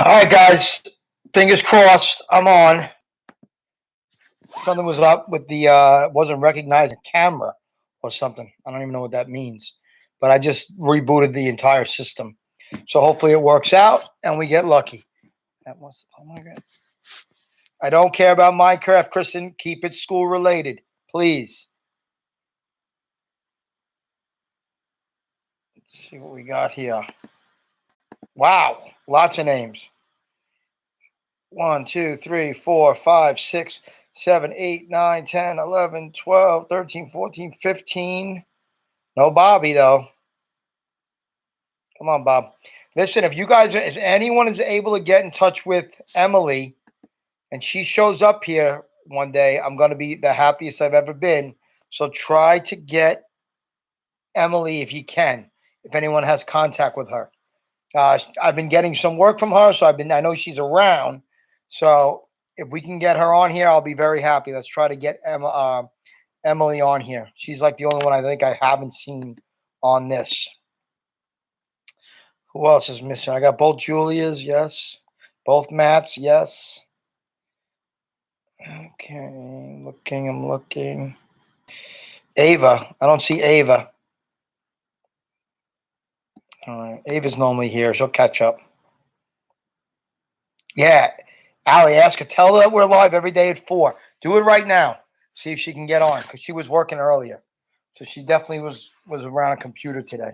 All right, guys. Fingers crossed. I'm on. Something was up with the wasn't recognizing camera or something. I don't even know what that means. But I just rebooted the entire system. So hopefully it works out and we get lucky. That was oh my god. I don't care about Minecraft, Kristen. Keep it school related, please. Let's see what we got here. Wow, lots of names. 1, 2, 3, 4, 5, 6, 7, 8, 9, 10, 11, 12, 13, 14, 15. No Bobby, though. Come on, Bob. Listen, if anyone is able to get in touch with Emily and she shows up here one day, I'm going to be the happiest I've ever been. So try to get Emily if you can, if anyone has contact with her. I've been getting some work from her, so I know she's around. So if we can get her on here, I'll be very happy. Let's try to get Emily on here. She's like the only one I think I haven't seen on this. Who else is missing? I got both Julias, yes. Both Matts, yes. Okay, I'm looking. Ava, I don't see Ava. All right, Ava's normally here. She'll catch up. Yeah, Allie, ask her. Tell her that we're live every day at 4. Do it right now. See if she can get on because she was working earlier. So she definitely was around a computer today.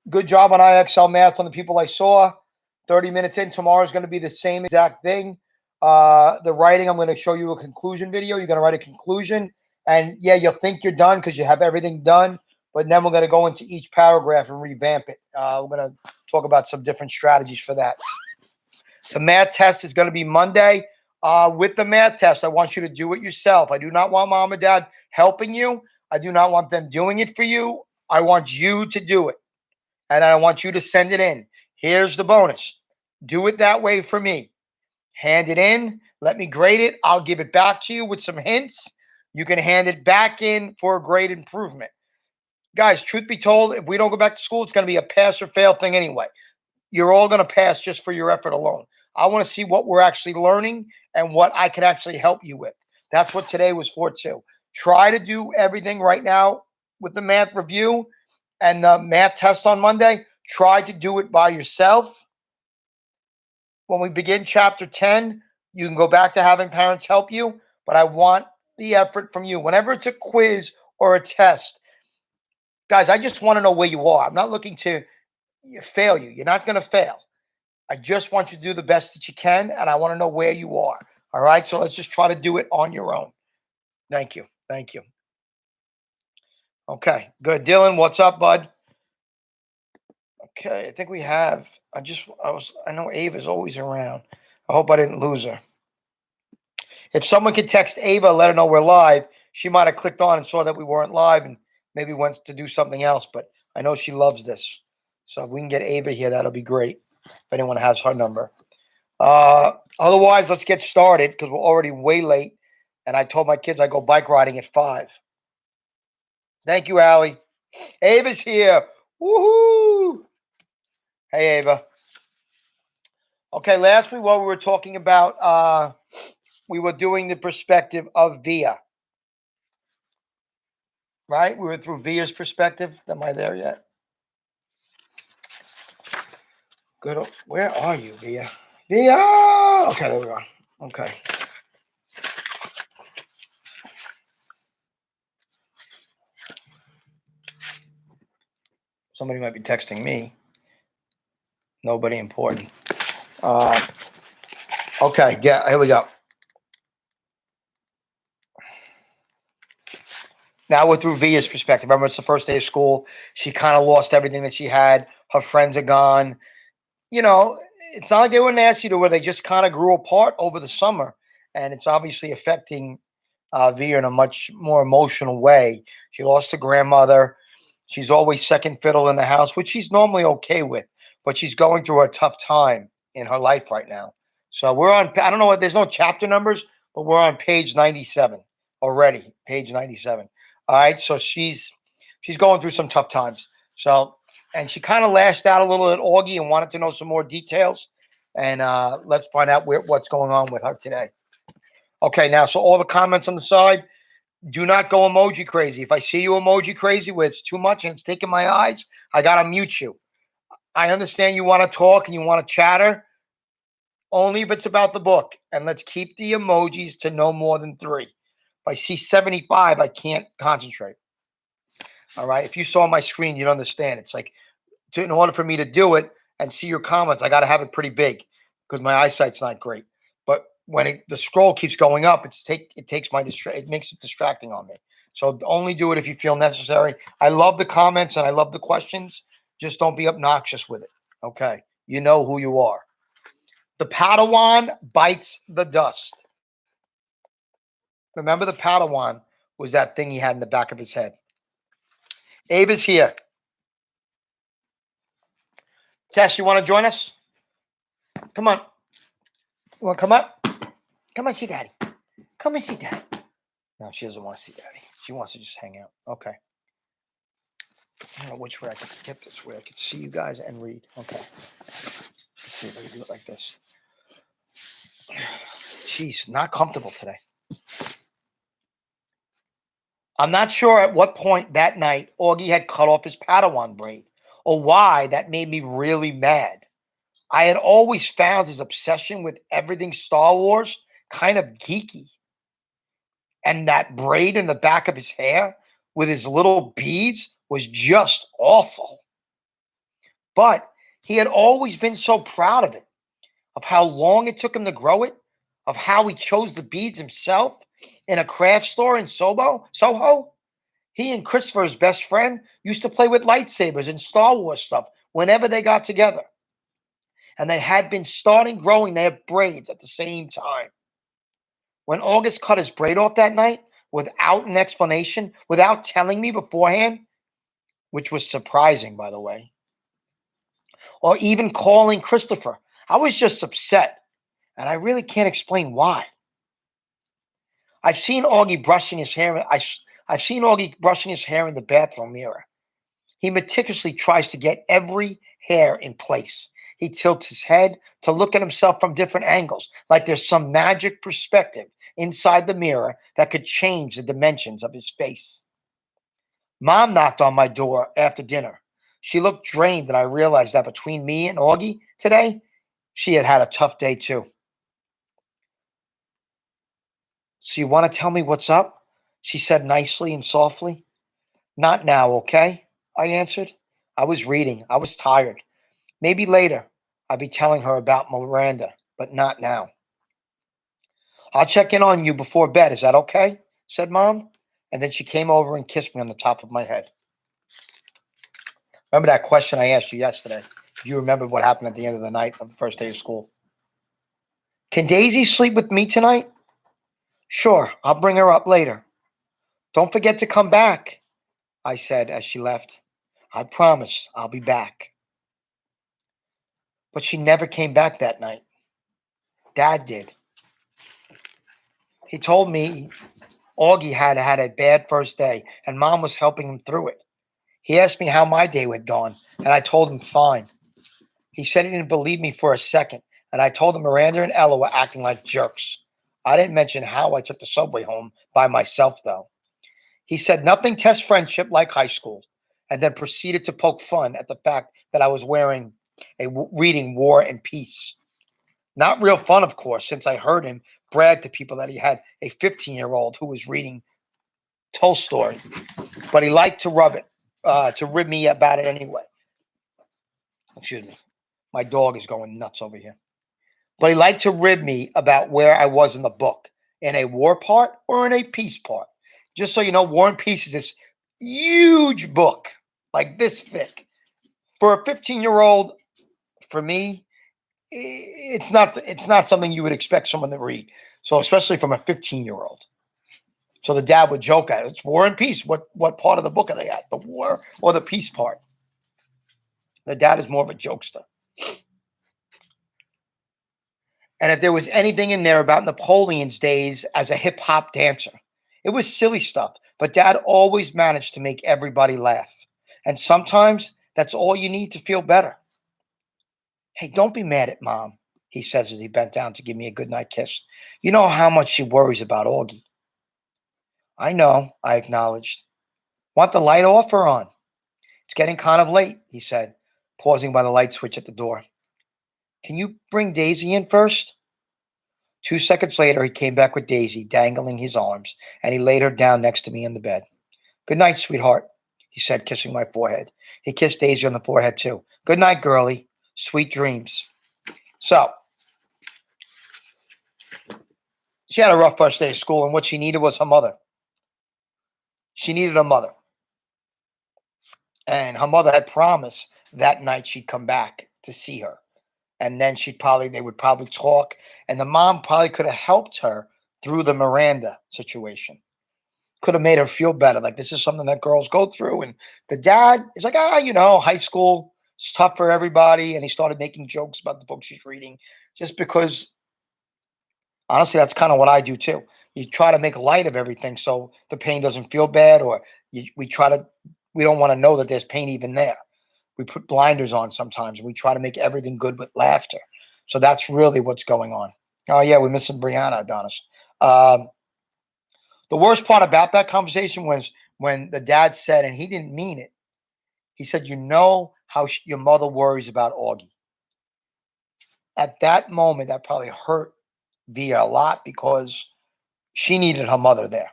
Good job on IXL math on the people I saw. 30 minutes in. Tomorrow is going to be the same exact thing. The writing, I'm going to show you a conclusion video. You're going to write a conclusion. And yeah, you'll think you're done because you have everything done. But then we're going to go into each paragraph and revamp it. We're going to talk about some different strategies for that. The math test is going to be Monday. With the math test, I want you to do it yourself. I do not want mom and dad helping you. I do not want them doing it for you. I want you to do it. And I want you to send it in. Here's the bonus. Do it that way for me. Hand it in. Let me grade it. I'll give it back to you with some hints. You can hand it back in for a grade improvement. Guys, truth be told, if we don't go back to school, it's going to be a pass or fail thing anyway. You're all going to pass just for your effort alone. I want to see what we're actually learning and what I can actually help you with. That's what today was for too. Try to do everything right now with the math review and the math test on Monday. Try to do it by yourself. When we begin chapter 10, you can go back to having parents help you, but I want the effort from you. Whenever it's a quiz or a test, guys, I just want to know where you are. I'm not looking to fail you. You're not going to fail. I just want you to do the best that you can, and I want to know where you are. All right? So let's just try to do it on your own. Thank you. Thank you. Okay, good. Dylan, what's up, bud? Okay, I think we have. I know Ava's always around. I hope I didn't lose her. If someone could text Ava, let her know we're live. She might have clicked on and saw that we weren't live and maybe wants to do something else, but I know she loves this. So if we can get Ava here, that'll be great. If anyone has her number. Otherwise, let's get started because we're already way late. And I told my kids I go bike riding at 5. Thank you, Allie. Ava's here. Woohoo! Hey, Ava. Okay, last week while we were talking about, we were doing the perspective of Via. Right? We were through Via's perspective. Am I there yet? Good. Where are you, Via? Via! Okay, there we go. Okay. Somebody might be texting me. Nobody important. Okay, yeah, here we go. Now we're through Via's perspective. Remember, it's the first day of school. She kind of lost everything that she had. Her friends are gone. You know, it's not like they were nasty to her. They just kind of grew apart over the summer. And it's obviously affecting Via in a much more emotional way. She lost her grandmother. She's always second fiddle in the house, which she's normally okay with. But she's going through a tough time in her life right now. So we're on, I don't know what, there's no chapter numbers, but we're on page 97 already. Page 97. All right. So she's going through some tough times. So, and she kind of lashed out a little at Augie and wanted to know some more details. and let's find out what's going on with her today. Okay, now, so all the comments on the side, do not go emoji crazy. If I see you emoji crazy where it's too much and it's taking my eyes, I got to mute you. I understand you want to talk and you want to chatter, only if it's about the book. And let's keep the emojis to no more than 3. If I see 75, I can't concentrate. All right. If you saw my screen, you'd understand. It's like, in order for me to do it and see your comments, I got to have it pretty big because my eyesight's not great. But when the scroll keeps going up, it makes it distracting on me. So only do it if you feel necessary. I love the comments and I love the questions. Just don't be obnoxious with it. Okay. You know who you are. The Padawan bites the dust. Remember, the Padawan was that thing he had in the back of his head. Abe is here. Tess, you want to join us? Come on. You want to come up? Come and see Daddy. Come and see Daddy. No, she doesn't want to see Daddy. She wants to just hang out. Okay. I don't know which way I could get this way. I could see you guys and read. Okay. Let's see if I can do it like this. Jeez, not comfortable today. I'm not sure at what point that night Augie had cut off his Padawan braid or why that made me really mad. I had always found his obsession with everything Star Wars kind of geeky. And that braid in the back of his hair with his little beads was just awful. But he had always been so proud of it, of how long it took him to grow it, of how he chose the beads himself in a craft store in Soho. He and Christopher, his best friend, used to play with lightsabers and Star Wars stuff whenever they got together. And they had been starting growing their braids at the same time. When August cut his braid off that night, without an explanation, without telling me beforehand, which was surprising, by the way, or even calling Christopher, I was just upset, and I really can't explain why. I've seen Augie brushing his hair. I've seen Augie brushing his hair in the bathroom mirror. He meticulously tries to get every hair in place. He tilts his head to look at himself from different angles, like there's some magic perspective inside the mirror that could change the dimensions of his face. Mom knocked on my door after dinner. She looked drained, and I realized that between me and Augie today, she had had a tough day too. So you want to tell me what's up? She said nicely and softly. Not now, okay? I answered. I was reading. I was tired. Maybe later I'll be telling her about Miranda, but not now. I'll check in on you before bed. Is that okay? Said Mom. And then she came over and kissed me on the top of my head. Remember that question I asked you yesterday? Do you remember what happened at the end of the night of the first day of school? Can Daisy sleep with me tonight? Sure, I'll bring her up later. Don't forget to come back, I said as she left. I promise I'll be back. But she never came back that night. Dad did. He told me Augie had had a bad first day and Mom was helping him through it. He asked me how my day had gone, and I told him fine. He said he didn't believe me for a second, and I told him Miranda and Ella were acting like jerks. I didn't mention how I took the subway home by myself, though. He said nothing tests friendship like high school, and then proceeded to poke fun at the fact that I was reading War and Peace. Not real fun, of course, since I heard him brag to people that he had a 15-year-old who was reading Tolstoy, but he liked to rib me about it anyway. Excuse me. My dog is going nuts over here. But he liked to rib me about where I was in the book, in a war part or in a peace part. Just so you know, War and Peace is this huge book, like this thick. For a 15-year-old, for me, it's not something you would expect someone to read. So especially from a 15-year-old. So the dad would joke at it. It's War and Peace. What part of the book are they at? The war or the peace part? The dad is more of a jokester. And if there was anything in there about Napoleon's days as a hip-hop dancer, it was silly stuff. But Dad always managed to make everybody laugh. And sometimes that's all you need to feel better. Hey, don't be mad at Mom. he says as he bent down to give me a goodnight kiss. You know how much she worries about Augie. I know, I acknowledged. Want the light off or on? It's getting kind of late, he said, pausing by the light switch at the door. Can you bring Daisy in first? 2 seconds later, he came back with Daisy dangling his arms, and he laid her down next to me in the bed. Good night, sweetheart, he said, kissing my forehead. He kissed Daisy on the forehead, too. Good night, girlie. Sweet dreams. So, she had a rough first day of school, and what she needed was her mother. She needed a mother. And her mother had promised that night she'd come back to see her. And then they would probably talk. And the mom probably could have helped her through the Miranda situation. Could have made her feel better. Like, this is something that girls go through. And the dad is like, high school, it's tough for everybody. And he started making jokes about the book she's reading just because, honestly, that's kind of what I do too. You try to make light of everything so the pain doesn't feel bad, or we don't want to know that there's pain even there. We put blinders on sometimes, and we try to make everything good with laughter. So that's really what's going on. Oh, yeah, we're missing Brianna, Adonis. The worst part about that conversation was when the dad said, and he didn't mean it, he said, you know how your mother worries about Augie. At that moment, that probably hurt Via a lot because she needed her mother there.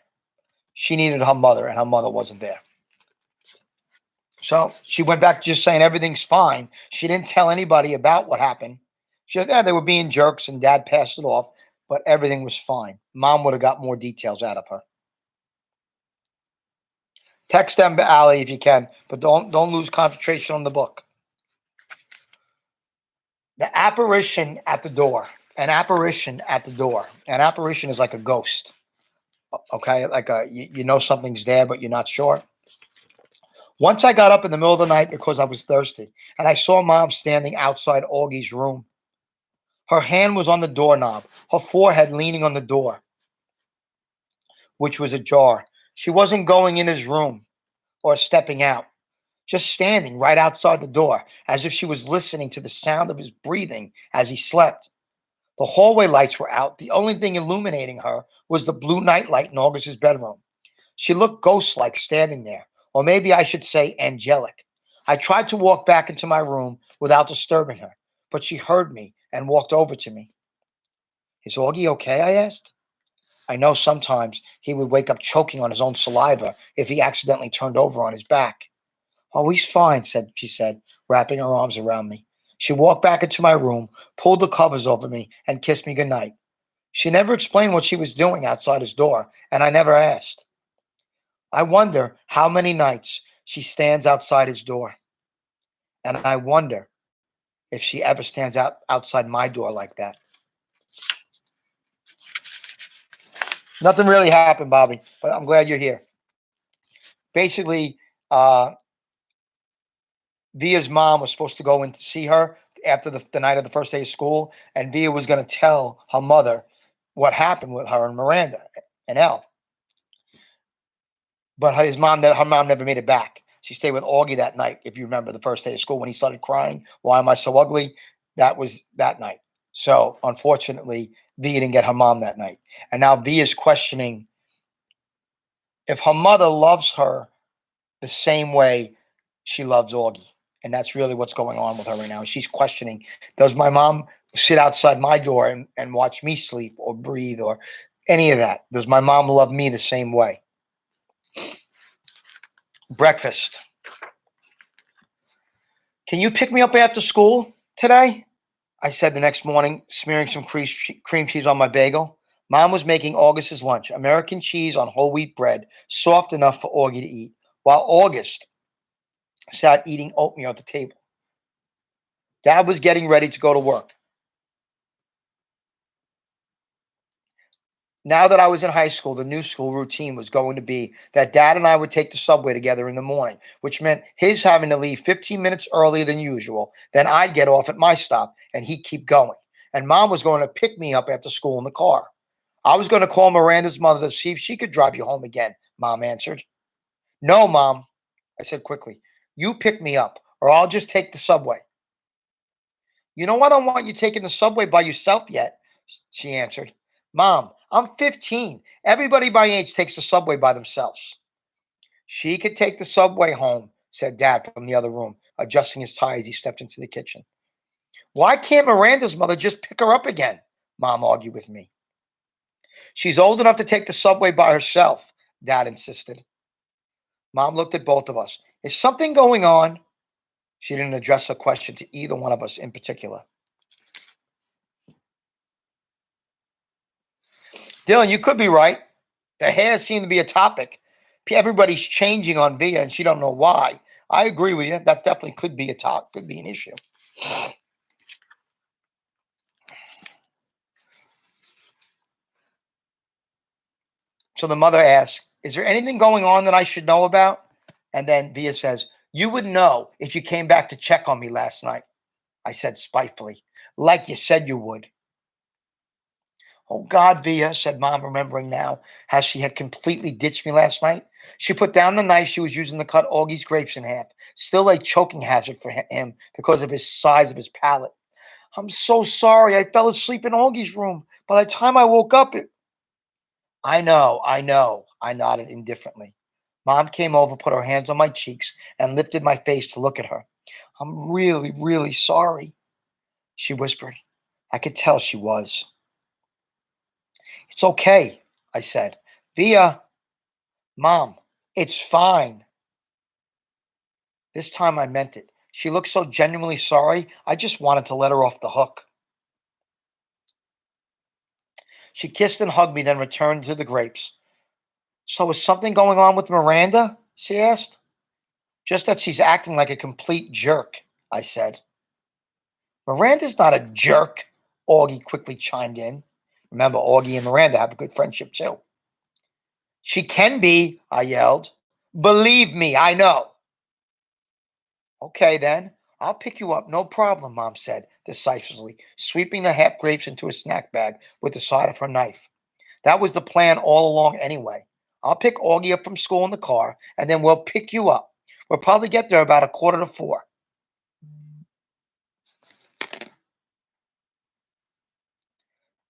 She needed her mother, and her mother wasn't there. So she went back to just saying everything's fine. She didn't tell anybody about what happened. She said, they were being jerks, and dad passed it off, but everything was fine. Mom would have got more details out of her. Text them, Ali, if you can, but don't lose concentration on the book. The apparition at the door. An apparition at the door. An apparition is like a ghost. Okay, like you know something's there, but you're not sure. Once I got up in the middle of the night because I was thirsty, and I saw Mom standing outside Augie's room. Her hand was on the doorknob, her forehead leaning on the door, which was ajar. She wasn't going in his room or stepping out, just standing right outside the door, as if she was listening to the sound of his breathing as he slept. The hallway lights were out. The only thing illuminating her was the blue nightlight in August's bedroom. She looked ghost-like standing there, or maybe I should say angelic. I tried to walk back into my room without disturbing her, but she heard me and walked over to me. Is Augie okay? I asked. I know sometimes he would wake up choking on his own saliva if he accidentally turned over on his back. Oh, he's fine, she said, wrapping her arms around me. She walked back into my room, pulled the covers over me, and kissed me goodnight. She never explained what she was doing outside his door, and I never asked. I wonder how many nights she stands outside his door. And I wonder if she ever stands outside my door like that. Nothing really happened, Bobby, but I'm glad you're here. Basically, Via's mom was supposed to go in to see her after the night of the first day of school, and Via was going to tell her mother what happened with her and Miranda and Elle. But her mom never made it back. She stayed with Augie that night, if you remember the first day of school when he started crying, why am I so ugly? That was that night. So, unfortunately, Via didn't get her mom that night. And now Via's questioning if her mother loves her the same way she loves Augie. And that's really what's going on with her right now. She's questioning, does my mom sit outside my door and watch me sleep or breathe or any of that? Does my mom love me the same way? Breakfast. Can you pick me up after school today? I said the next morning, smearing some cream cheese on my bagel. Mom was making August's lunch, American cheese on whole wheat bread, soft enough for Augie to eat, while August sat eating oatmeal at the table. Dad was getting ready to go to work. Now that I was in high school, the new school routine was going to be that Dad and I would take the subway together in the morning, which meant his having to leave 15 minutes earlier than usual. Then I'd get off at my stop and he'd keep going. And Mom was going to pick me up after school in the car. I was going to call Miranda's mother to see if she could drive you home again, Mom answered. No, Mom, I said quickly. You pick me up or I'll just take the subway. You know, I don't want you taking the subway by yourself yet, she answered. Mom, I'm 15. Everybody my age takes the subway by themselves. She could take the subway home, said Dad from the other room, adjusting his tie as he stepped into the kitchen. Why can't Miranda's mother just pick her up again? Mom argued with me. She's old enough to take the subway by herself, Dad insisted. Mom looked at both of us. Is something going on? She didn't address a question to either one of us in particular. Dylan, you could be right. The hair seemed to be a topic. Everybody's changing on Via, and she don't know why. I agree with you. That definitely could be could be an issue. So the mother asks, is there anything going on that I should know about? And then Via says, you would know if you came back to check on me last night. I said spitefully, like you said you would. Oh, God, Via, said Mom, remembering now how she had completely ditched me last night. She put down the knife she was using to cut Augie's grapes in half, still a choking hazard for him because of his size of his palate. I'm so sorry. I fell asleep in Augie's room. By the time I woke up, I know. I nodded indifferently. Mom came over, put her hands on my cheeks, and lifted my face to look at her. I'm really, really sorry, she whispered. I could tell she was. It's okay, I said. Via, Mom, it's fine. This time I meant it. She looked so genuinely sorry, I just wanted to let her off the hook. She kissed and hugged me, then returned to the grapes. So is something going on with Miranda? She asked. Just that she's acting like a complete jerk, I said. Miranda's not a jerk, Augie quickly chimed in. Remember, Augie and Miranda have a good friendship too. She can be, I yelled. Believe me, I know. Okay, then. I'll pick you up, no problem, Mom said decisively, sweeping the half grapes into a snack bag with the side of her knife. That was the plan all along anyway. I'll pick Augie up from school in the car, and then we'll pick you up. We'll probably get there about 3:45.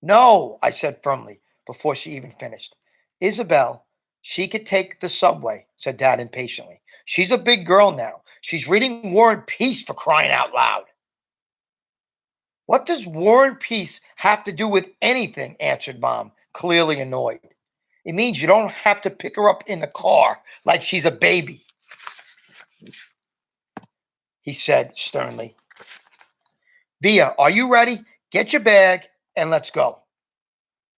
No, I said firmly before she even finished. Isabel, she could take the subway, said Dad impatiently. She's a big girl now. She's reading War and Peace, for crying out loud. What does War and Peace have to do with anything? Answered Mom, clearly annoyed. It means you don't have to pick her up in the car like she's a baby, he said sternly. Via, are you ready? Get your bag and let's go.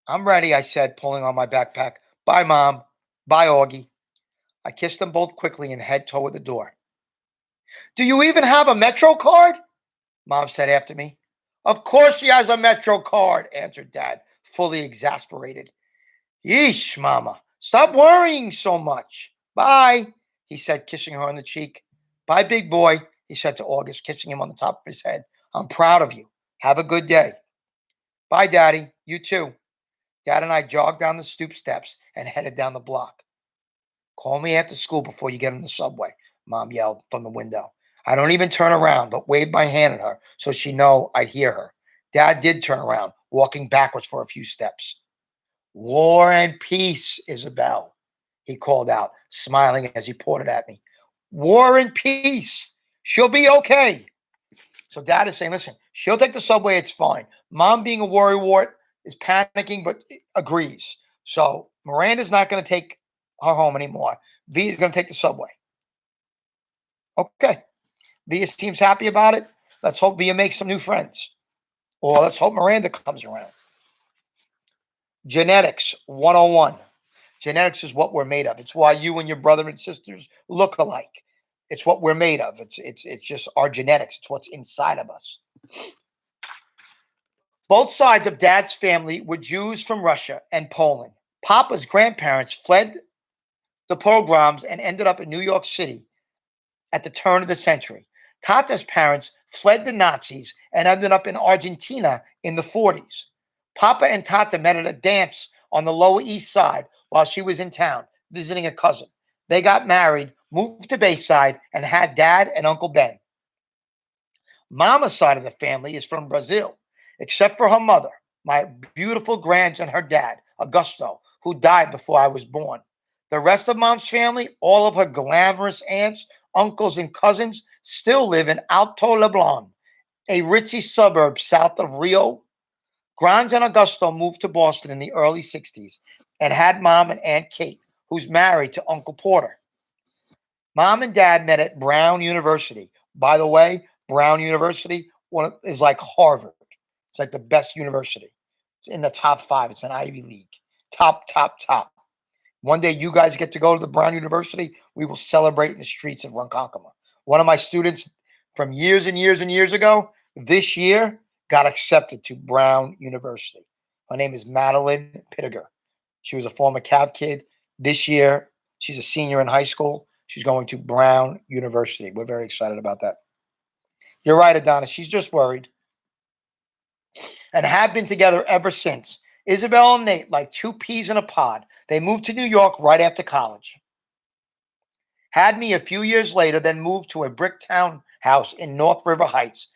I'm ready, I said, pulling on my backpack. Bye, Mom. Bye, Augie. I kissed them both quickly and head toward the door. Do you even have a Metro card? Mom said after me. Of course she has a Metro card, answered Dad, fully exasperated. Yeesh, Mama. Stop worrying so much. Bye, he said, kissing her on the cheek. Bye, big boy, he said to August, kissing him on the top of his head. I'm proud of you. Have a good day. Bye, Daddy. You too. Dad and I jogged down the stoop steps and headed down the block. Call me after school before you get on the subway, Mom yelled from the window. I don't even turn around, but waved my hand at her so she'd know I'd hear her. Dad did turn around, walking backwards for a few steps. War and Peace, Isabel, he called out, smiling as he pointed at me. War and Peace. She'll be okay. So Dad is saying, listen, she'll take the subway. It's fine. Mom, being a worrywart, is panicking, but agrees. So Miranda's not going to take her home anymore. V is going to take the subway. Okay. Via seems happy about it. Let's hope Via makes some new friends. Or let's hope Miranda comes around. Genetics 101. Genetics is what we're made of. It's why you and your brother and sisters look alike. It's what we're made of. It's just our genetics. It's what's inside of us. Both sides of Dad's family were Jews from Russia and Poland. Papa's grandparents fled the pogroms and ended up in New York City at the turn of the century. Tata's parents fled the Nazis and ended up in Argentina in the 40s. Papa and Tata met at a dance on the Lower East Side while she was in town visiting a cousin. They got married, moved to Bayside, and had Dad and Uncle Ben. Mama's side of the family is from Brazil, except for her mother, my beautiful grands, and her dad, Augusto, who died before I was born. The rest of Mom's family, all of her glamorous aunts, uncles, and cousins, still live in Alto Leblon, a ritzy suburb south of Rio. Grands and Augusto moved to Boston in the early 60s and had Mom and Aunt Kate, who's married to Uncle Porter. Mom and Dad met at Brown University. By the way, Brown University is like Harvard. It's like the best university. It's in the top five. It's an Ivy League. Top, top, top. One day you guys get to go to the Brown University. We will celebrate in the streets of Ronkonkoma. One of my students from years and years and years ago, this year, got accepted to Brown University. Her name is Madeline Pittiger. She was a former Cav kid. This year, she's a senior in high school. She's going to Brown University. We're very excited about that. You're right, Adonis. She's just worried. And have been together ever since. Isabel and Nate, like two peas in a pod. They moved to New York right after college. Had me a few years later, then moved to a brick town house in North River Heights.